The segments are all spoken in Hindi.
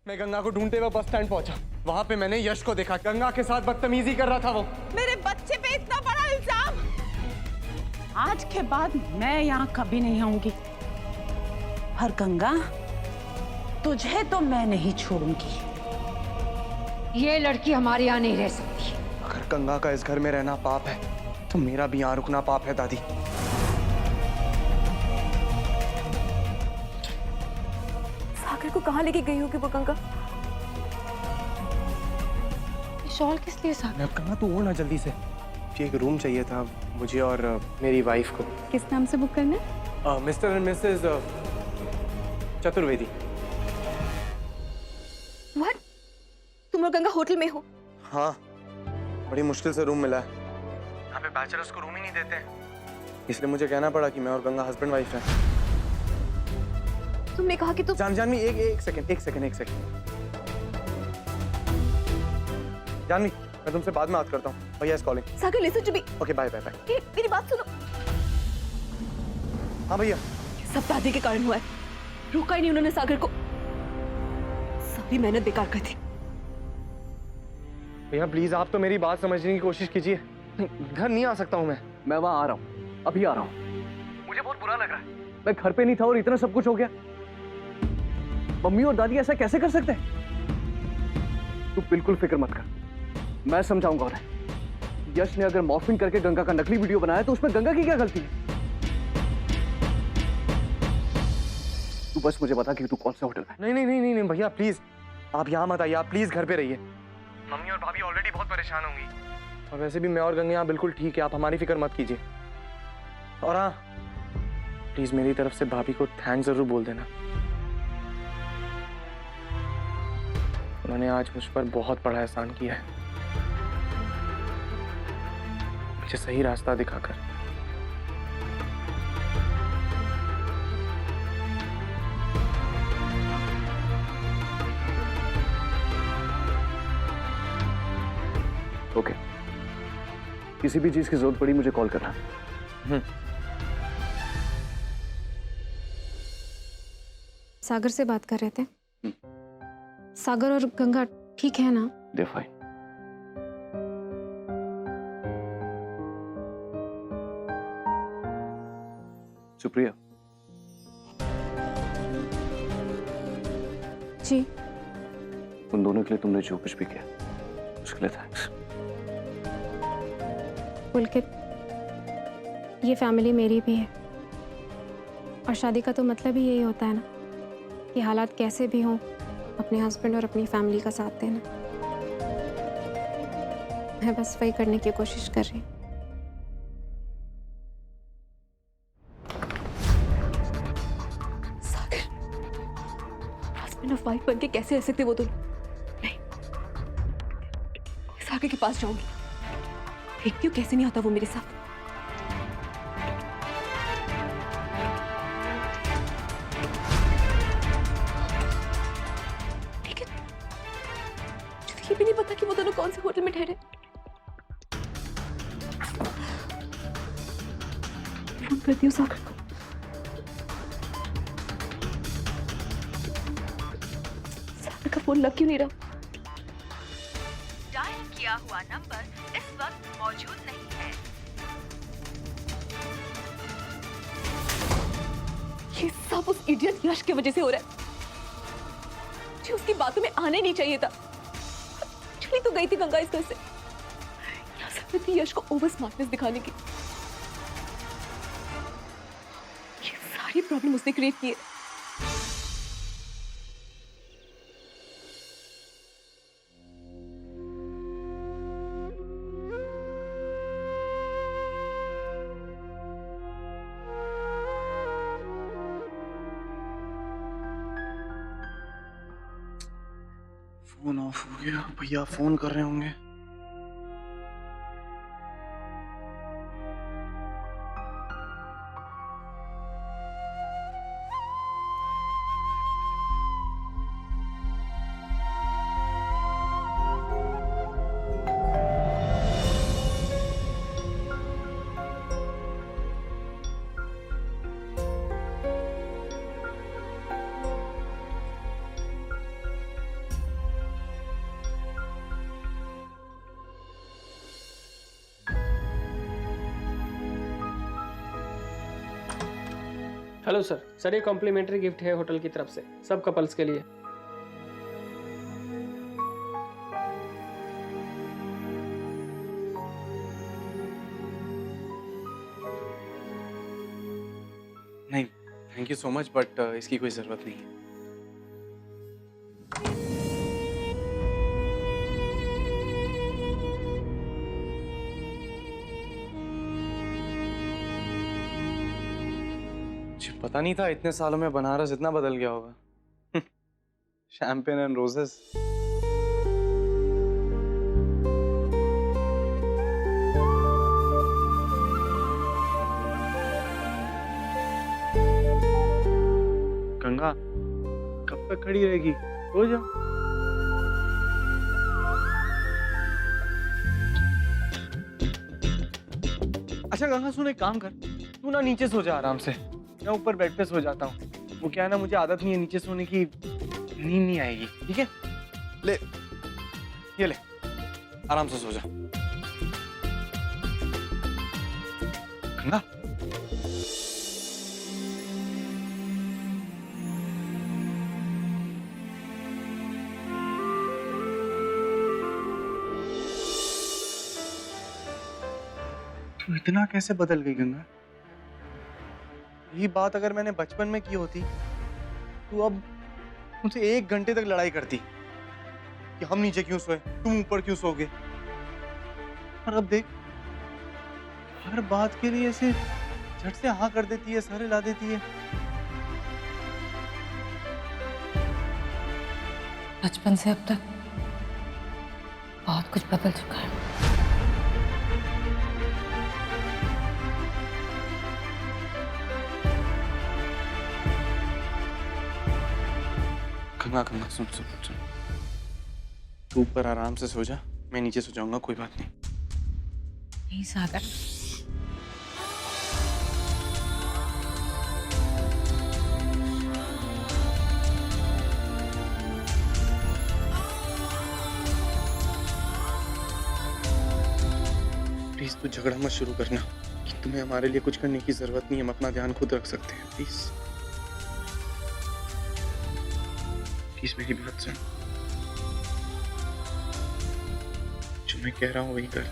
मैं गंगा को ढूंढते हुए बस स्टैंड पहुंचा। वहां पे मैंने यश को देखा, गंगा के साथ बदतमीजी कर रहा था वो। मेरे बच्चे पे इतना बड़ा इल्जाम! आज के बाद मैं यहाँ कभी नहीं आऊंगी। और गंगा, तुझे तो मैं नहीं छोड़ूंगी। ये लड़की हमारे यहाँ नहीं रह सकती। अगर गंगा का इस घर में रहना पाप है तो मेरा भी यहाँ रुकना पाप है दादी। सागर को कहाँ लेके गई होगी वो गंगा? शॉल किस लिए साथ? गंगा तू ओढ़ ना जल्दी से। ये एक रूम चाहिए था मुझे और मेरी वाइफ को। किस नाम से बुक करना है? Mister and Mrs Chaturvedi. What? तुम लोग गंगा होटल में हो? हाँ, बड़ी मुश्किल से रूम मिला है। यहाँ पे बैचलर्स को रूम ही नहीं देते, इसलिए मुझे कहना पड़ा कि मैं और गंगा हस्बैंड वाइफ हैं। तुमने कहा कि तुम जानवी एक सेकंड। जानवी, मैं तुमसे बाद में बात करता हूँ। भैया is calling. Sagar listen to me. Okay bye. मेरी बात सुनो। हाँ भैया। सब दादी के कारण हुआ है। रोका ही नहीं उन्होंने सागर को। सारी मेहनत बेकार कर दी। भैया प्लीज आप तो मेरी बात समझने की कोशिश कीजिए। घर नहीं आ सकता हूँ मैं वहां आ रहा हूँ, अभी आ रहा हूँ। मुझे बहुत बुरा लग रहा है। मैं घर पे नहीं था और इतना सब कुछ हो गया। मम्मी और दादी ऐसा कैसे कर सकते हैं? तू बिल्कुल फिक्र मत कर, मैं समझाऊंगा उन्हें। यश ने अगर मॉर्फिंग करके गंगा का नकली वीडियो बनाया तो उसमें गंगा की क्या गलती है? तू बस मुझे बता कि तू कौन से होटल में। नहीं भैया प्लीज आप यहाँ मत आइए, आप प्लीज घर पे रहिए। मम्मी और भाभी ऑलरेडी बहुत परेशान होंगी और वैसे भी मैं और गंगा यहाँ बिल्कुल ठीक है, आप हमारी फिक्र मत कीजिए। और हाँ, प्लीज मेरी तरफ से भाभी को थैंक्स जरूर बोल देना। उन्होंने आज मुझ पर बहुत बड़ा एहसान किया है, मुझे सही रास्ता दिखाकर। ओके, किसी भी चीज की जरूरत पड़ी मुझे कॉल करना। सागर से बात कर रहे थे। सागर और गंगा ठीक है ना? दे फाइन। सुप्रिया जी। उन दोनों के लिए तुमने जो कुछ भी किया उसके लिए थैंक्स। पुलकित, ये फैमिली मेरी भी है और शादी का तो मतलब ही यही होता है ना कि हालात कैसे भी हों अपने हस्बैंड और अपनी फैमिली का साथ देना। मैं बस वही करने की कोशिश कर रही हूँ। सागर, हस्बैंड और वाइफ बनके कैसे रह सकते वो दोनों? नहीं, सागर के पास जाऊंगी, देखती हूँ कैसे नहीं आता वो मेरे साथ। लेकिन मुझे ये भी नहीं पता कि वो दोनों कौन से होटल में ठहरे। फोन करती हूँ सागर को। सागर का फोन लग क्यों नहीं रहा? डायल किया हुआ नंबर इस वक्त मौजूद नहीं है। ये सब उस इडियट यश की वजह से हो रहा है। मुझे उसकी बातों में आने नहीं चाहिए था। चली तो गई थी गंगा इस घर से, यहाँ सब थी यश को ओवर स्मार्टनेस दिखाने की। ये सारी प्रॉब्लम उसने क्रिएट की है। फोन ऑफ हो गया, भैया फोन कर रहे होंगे। Hello sir. सर ये कॉम्प्लीमेंट्री गिफ्ट है होटल की तरफ से, सब कपल्स के लिए। नहीं, thank you so much, but इसकी कोई ज़रूरत नहीं है। मुझे पता नहीं था इतने सालों में बनारस इतना बदल गया होगा। Champagne and roses. गंगा कब तक खड़ी रहेगी? सो जा। अच्छा गंगा सुन, एक काम कर, तू ना नीचे सो जा आराम से, मैं ऊपर बेड पे सो जाता हूँ। वो क्या है ना, मुझे आदत नहीं है नीचे सोने की, नींद नहीं आएगी। ठीक है, ले ये ले, आराम से सो जा। गंगा तू इतना कैसे बदल गई गंगा? यही बात अगर मैंने बचपन में की होती, तू अब मुझसे 1 घंटे तक लड़ाई करती कि हम नीचे क्यों सोए, तुम ऊपर क्यों सोगे। और अब देख, हर बात के लिए ऐसे झट से हाँ कर देती है, सारे ला देती है। बचपन से अब तक बहुत कुछ बदल चुका है। गंगा गंगा सुन सुन सुन, तू ऊपर आराम से सो जा, मैं नीचे सो जाऊंगा, कोई बात नहीं। नहीं सागर, प्लीज तू झगड़ा मत शुरू करना कि तुम्हें हमारे लिए कुछ करने की जरूरत नहीं है, हम अपना ध्यान खुद रख सकते हैं। प्लीज प्लीज मेरी बात सुन, जो मैं कह रहा हूँ वही कर।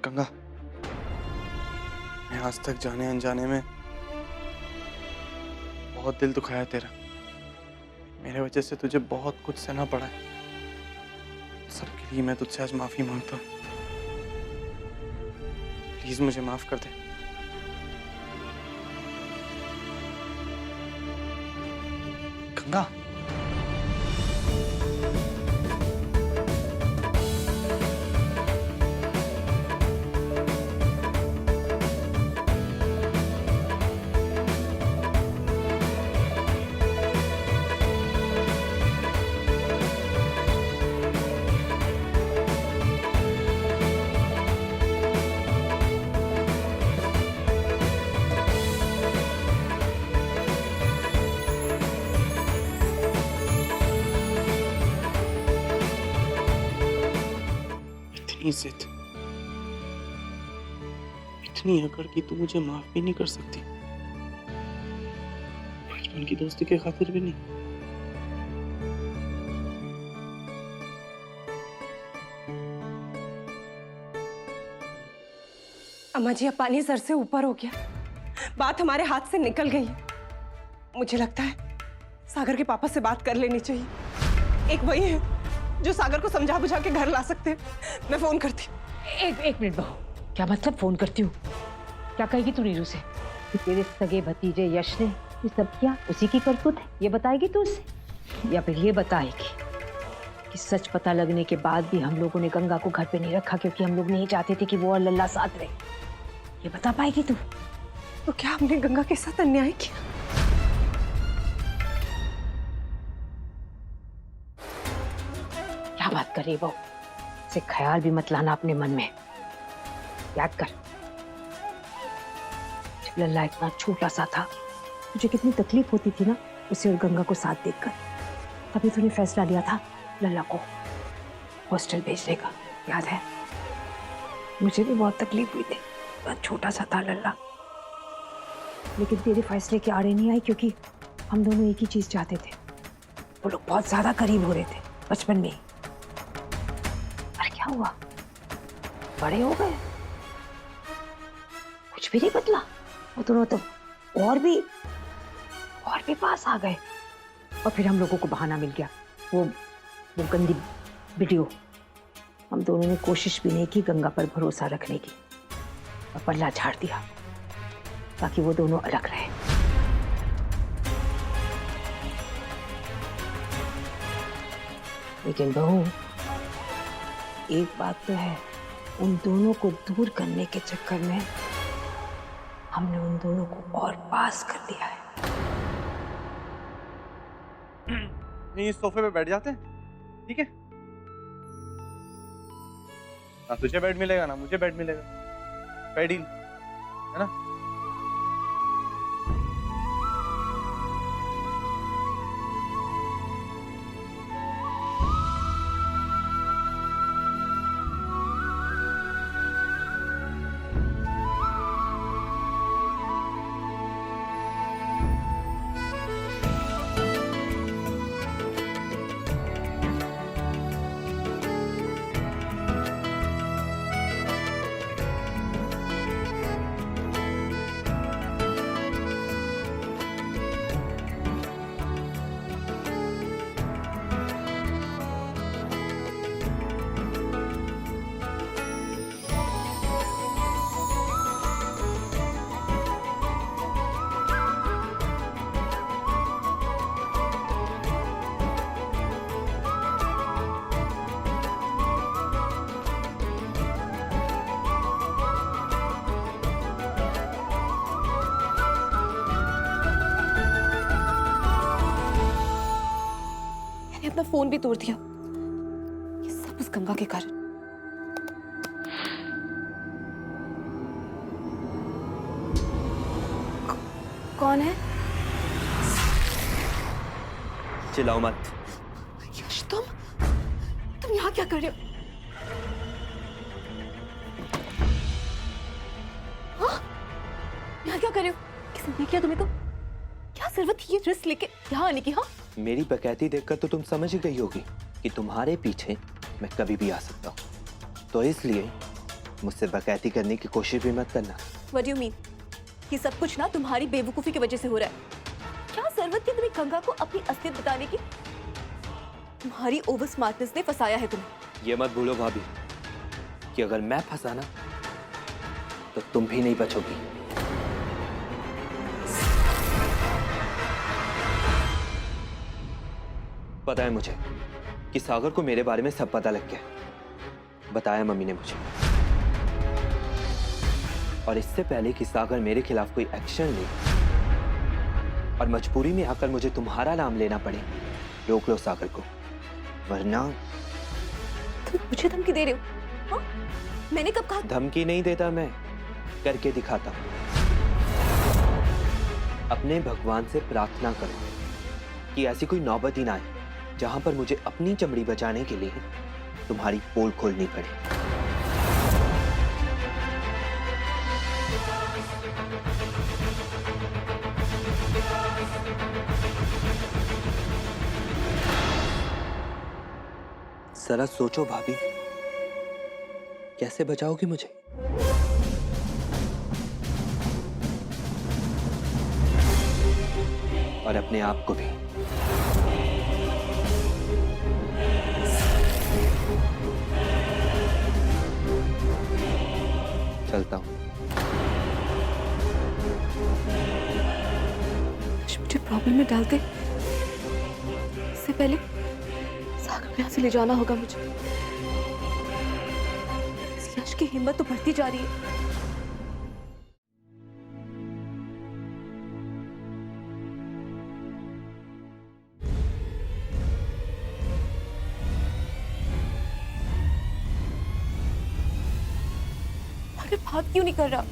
गंगा, मैं आज तक जाने अनजाने में बहुत दिल दुखाया तेरा। मेरे वजह से तुझे बहुत कुछ सहना पड़ा है। सबके लिए मैं तुझसे आज माफी मांगता हूँ। प्लीज मुझे माफ कर दे। गंगा, इतनी जिद, इतनी अकड़ कि तू मुझे माफ भी नहीं कर सकती, बचपन की दोस्ती के खातिर भी नहीं। अम्मा जी, अब पानी सर से ऊपर हो गया, बात हमारे हाथ से निकल गई है। मुझे लगता है सागर के पापा से बात कर लेनी चाहिए। एक वही है जो सागर को समझा बुझा के घर ला सकते हैं। मैं फोन करती हूँ। एक मिनट बहू, क्या मतलब फोन करती हूँ? क्या कहेगी तू नीरू से कि तेरे सगे भतीजे यश ने ये सब किया, उसी की करतूत है? ये बताएगी तू उसे, या फिर ये बताएगी कि सच पता लगने के बाद भी हम लोगों ने गंगा को घर पे नहीं रखा क्योंकि हम लोग नहीं चाहते थे कि वो और लल्ला साथ रहे? ये बता पाएगी तू? तो क्या हमने गंगा के साथ अन्याय किया? क्या बात कर रही है बहू? से ख्याल भी मत लाना अपने मन में। याद कर, जब लल्ला इतना छोटा सा था, तुझे कितनी तकलीफ होती थी ना उसे और गंगा को साथ देखकर। तभी तूने फैसला लिया था लल्ला को हॉस्टल भेजने का, याद है? मुझे भी बहुत तकलीफ हुई थी, बहुत छोटा सा था लल्ला, लेकिन तेरे फैसले के आड़े नहीं आई, क्योंकि हम दोनों एक ही चीज चाहते थे। वो लोग बहुत ज्यादा करीब हो रहे थे बचपन में ही। अरे क्या हुआ, बड़े हो गए, कुछ भी नहीं बदला। वो दोनों तो और भी पास आ गए। और फिर हम लोगों को बहाना मिल गया, वो गंदी वीडियो। हम दोनों ने कोशिश भी नहीं की गंगा पर भरोसा रखने की, और पल्ला झाड़ दिया ताकि वो दोनों अलग रहे। लेकिन बहू, एक बात तो है, उन दोनों को दूर करने के चक्कर में हमने उन दोनों को और पास कर दिया है। इस सोफे पे बैठ जाते हैं, ठीक है? ना तुझे बेड मिलेगा ना मुझे बेड मिलेगा, बेड ही है ना? अपना फोन भी तोड़ दिया, ये सब उस गंगा के कारण। कौन है? चिल्लाओ मत। यश, तुम यहाँ क्या कर रहे हो? हाँ? यहाँ क्या कर रहे हो? किसने किया तुम्हें? तो क्या जरूरत थी ये रिस्क लेके यहाँ आने की? हाँ, मेरी बकैती देखकर तो तुम समझ ही गई होगी कि तुम्हारे पीछे मैं कभी भी आ सकता हूँ, तो इसलिए मुझसे बकैती करने की कोशिश भी मत करना। What do you mean? ये सब कुछ ना तुम्हारी बेवकूफी की वजह से हो रहा है। क्या जरूरत थी तुम्हें गंगा को अपनी असलियत बताने की? तुम्हारी ओवर स्मार्टनेस ने फंसाया है तुम्हें। ये मत भूलो भाभी कि अगर मैं फंसा ना तो तुम भी नहीं बचोगी। पता है मुझे कि सागर को मेरे बारे में सब पता लग गया, बताया मम्मी ने मुझे। और इससे पहले कि सागर मेरे खिलाफ कोई एक्शन ले और मजबूरी में आकर मुझे तुम्हारा नाम लेना पड़े, रोक लो सागर को, वरना। तुम मुझे धमकी दे रहे हो? हाँ? मैंने कब कहा? धमकी नहीं देता, मैं करके दिखाता हूं। अपने भगवान से प्रार्थना करो कि ऐसी कोई नौबत ही ना आए जहां पर मुझे अपनी चमड़ी बचाने के लिए तुम्हारी पोल खोलनी पड़े। जरा सोचो भाभी, कैसे बचाओगी मुझे? और अपने आप को भी। चलता हूं। मुझे प्रॉब्लम में डालते इससे पहले सागर को यहाँ से ले जाना होगा मुझे। इस यश की हिम्मत तो बढ़ती जा रही है। बात क्यों नहीं कर रहा?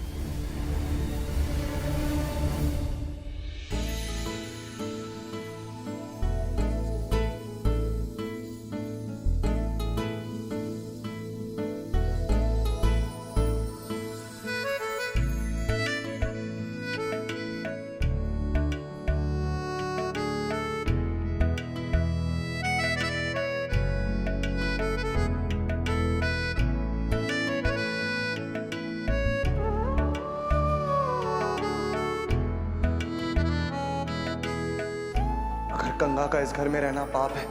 अगर गंगा का इस घर में रहना पाप है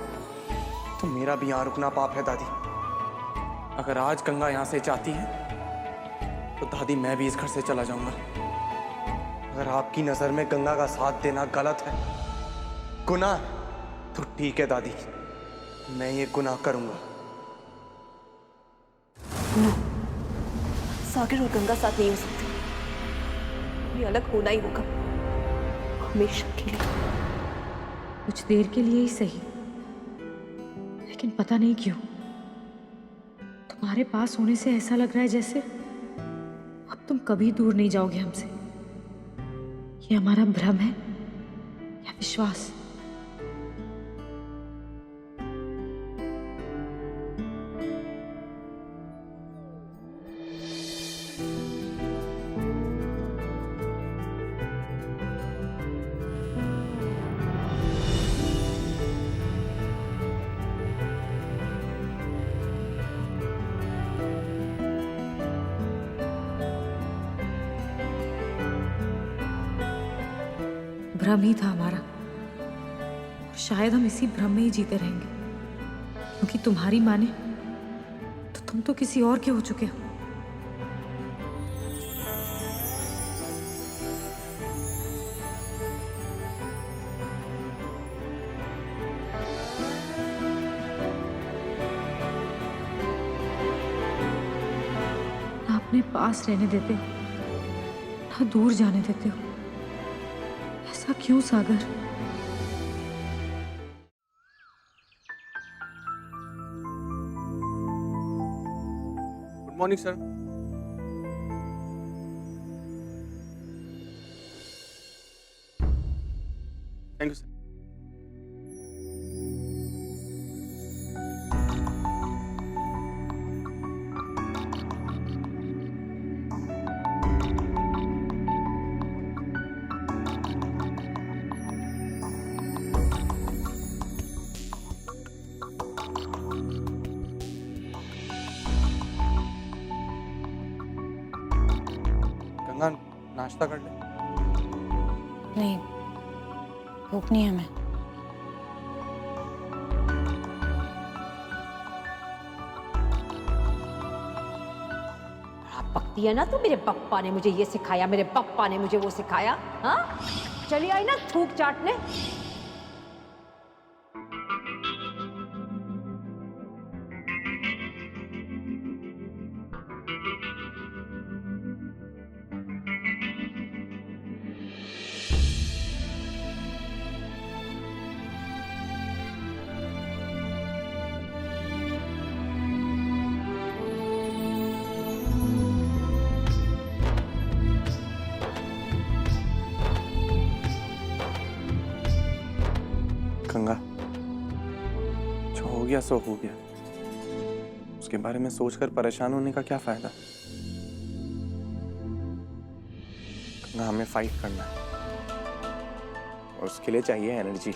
तो मेरा भी यहाँ रुकना पाप है दादी। अगर आज गंगा यहाँ से जाती है तो दादी मैं भी इस घर से चला जाऊंगा। अगर आपकी नजर में गंगा का साथ देना गलत है, गुनाह, तो ठीक है दादी, मैं ये गुनाह करूंगा। नो, सागर और गंगा साथ नहीं हो सकते। ये अलग होना ही होगा, हमेशा के लिए। कुछ देर के लिए ही सही, लेकिन पता नहीं क्यों तुम्हारे पास होने से ऐसा लग रहा है जैसे अब तुम कभी दूर नहीं जाओगे हमसे। ये हमारा भ्रम है या विश्वास? भ्रम ही था हमारा, और शायद हम इसी भ्रम में ही जीते रहेंगे, क्योंकि तुम्हारी माने तो तुम तो किसी और के हो चुके हो। ना अपने पास रहने देते हो, ना दूर जाने देते हो। ऐसा क्यों Sagar? Good morning sir. Thank you sir. Ganga, नाश्ता कर ले। नहीं, भूख नहीं है हमें। पकती है ना तू, मेरे पप्पा ने मुझे ये सिखाया, मेरे पप्पा ने मुझे वो सिखाया। हाँ, चली आई ना थूक चाटने। गंगा, जो हो गया सो हो गया, उसके बारे में सोचकर परेशान होने का क्या फायदा। गंगा, हमें फाइट करना है और उसके लिए चाहिए एनर्जी।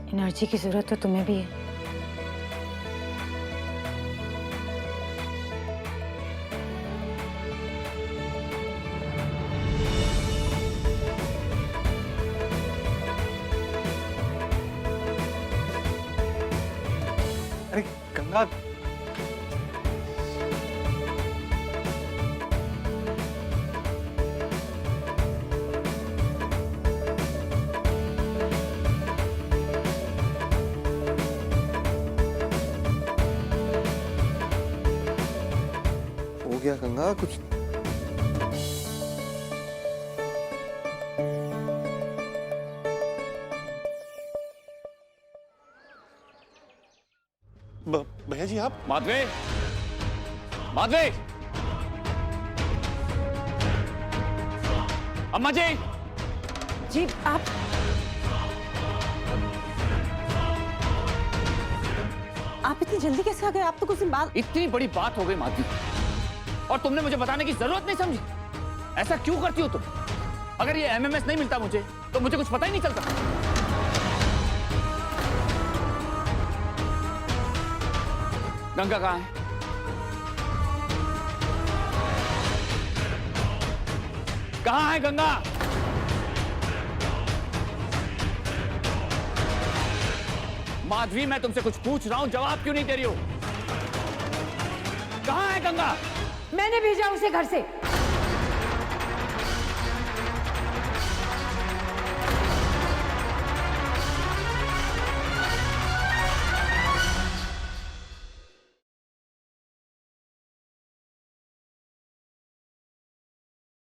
एनर्जी की जरूरत तो तुम्हें भी है। अरे गंगा, हो गया गंगा? कुछ भैया जी आप? माधवी, माधवी, अम्मा जी। जी आप इतनी जल्दी कैसे आ गए? आप तो कुछ दिन बाद। इतनी बड़ी बात हो गई माधवी, और तुमने मुझे बताने की जरूरत नहीं समझी। ऐसा क्यों करती हो तुम? अगर ये एमएमएस नहीं मिलता मुझे तो मुझे कुछ पता ही नहीं चलता। गंगा कहाँ है? कहाँ है गंगा? माधवी, मैं तुमसे कुछ पूछ रहा हूं, जवाब क्यों नहीं दे रही हो? कहाँ है गंगा? मैंने भेजा उसे घर से।